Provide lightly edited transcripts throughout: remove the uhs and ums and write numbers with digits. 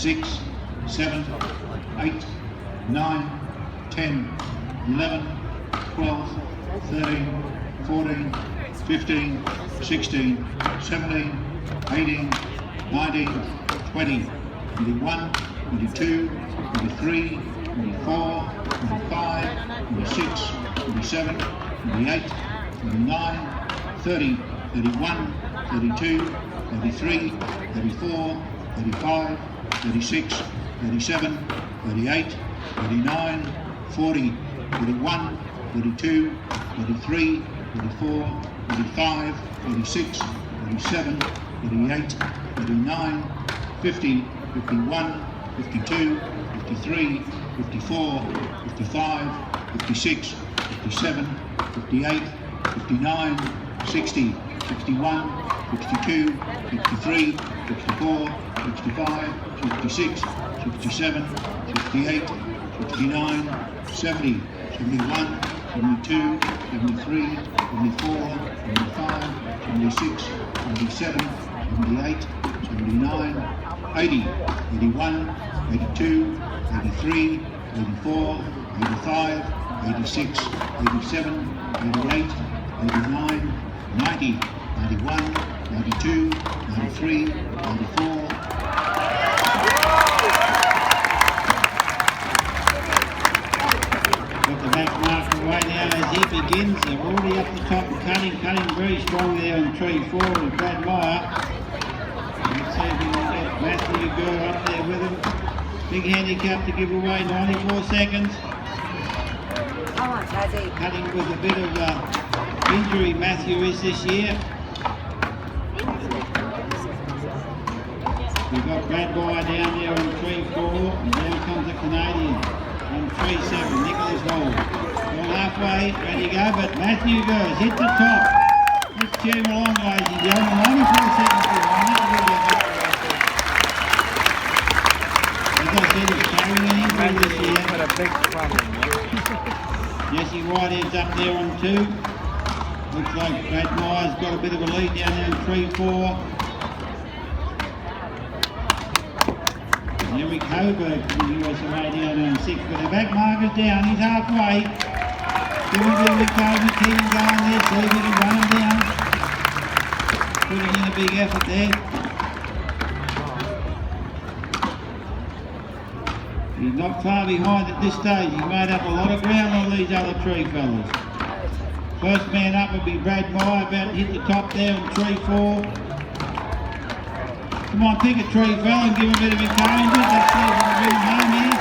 6, 7, 8, 9, 10, 11, 12, 13, 14, 15, 16, 17, 18, 19, 20, 21, 22, 23, 24, 25, 26, 27, 28, 29, 30, 31, 32, 33, 34, 35, 36, 37, 38, 39, 40, 41, 42, 43, 44, 45, 46, 47, 48, 49, 50, 51, 52, 53, 54, 55, 56, 57, 58, 59, 60, 61, 62, 63, 64, 65, 66, 67, 68, 69, 70, 71, 72, 73, 74, 75, 76, 77, 78, 79, 80, 81, 82, 83, 84, 85, 86, 87, 88, 89, 90, 91, 92, 93, 94. Got the back marker away now as he begins. They're already up the top and cutting very strong there on tree 4 with Brad Meyer. Let's see if we can get Matthew Gurr up there with him. Big handicap to give away, 94 seconds. Cutting with a bit of injury Matthew is this year. We've got Brad Meyer down there on tree 4, and now comes the Canadian on tree 7, Nicholas Hall. All halfway, ready to go, but Matthew goes, hit the top. Let's cheer him along, ladies and gentlemen. 94 seconds behind. That's a good effort. As I said, he's carrying an injury this year. A big problem. Jesse Whitehead's up there on 2. Looks like Brad Meyer's got a bit of a lead down there on tree 4. Eric Hoberg from the USA down on 6, but the back marker's down, he's halfway. Doing a bit of recovery, keeping going there, see if he can run him down. Putting in a big effort there. He's not far behind at this stage, he's made up a lot of ground on these other tree fellas. First man up will be Brad Meyer, about to hit the top there on tree 4. Come on, pick a tree fella and give him a bit of encouragement. Let's see if we can bring him home here.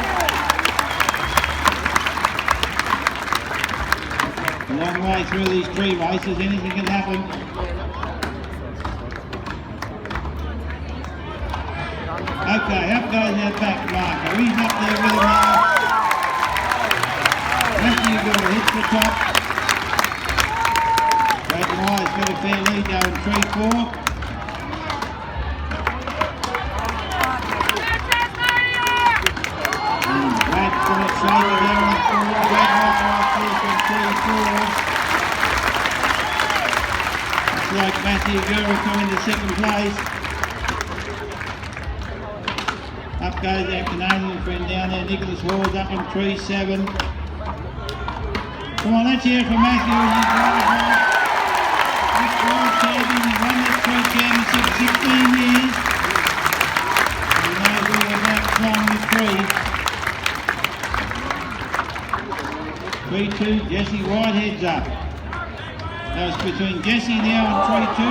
A long way through these tree races, anything can happen. Okay, up goes that back marker. He's up there with him now. Matthew Gurr hits the top. Brad Meyer's got a fair lead going tree 4. Schrager there on the 4, Brad Meyer from tree 4. Looks like Matthew Gurr coming to second place. Up goes our Canadian friend down there, Nicholas Hall's up on tree 7. Come on, let's hear it from Matthew as he's driving home. This world champion, he's won this tree championship 16 years. He knows all about climbing the tree. 3-2, Jesse Whitehead's up. That was between Jesse now on tree 2,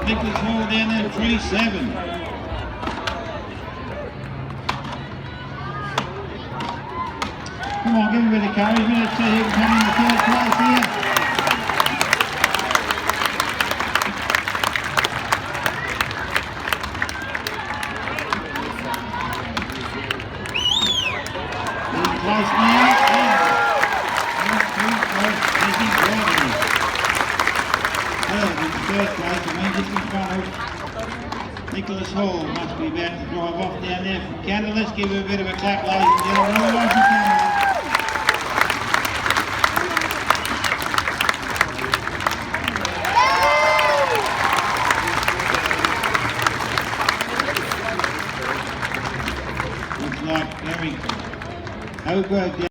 Nicholas Hall down there on tree 7. Come on, give him a bit of encouragement. Let's see who can come in the 3rd place here. In place now. Third place, I mean, just in front of Nicholas Hall. Must be about to drive off down there from Canada. Let's give him a bit of a clap, ladies and gentlemen. All the way from Canada. block. Very good. Out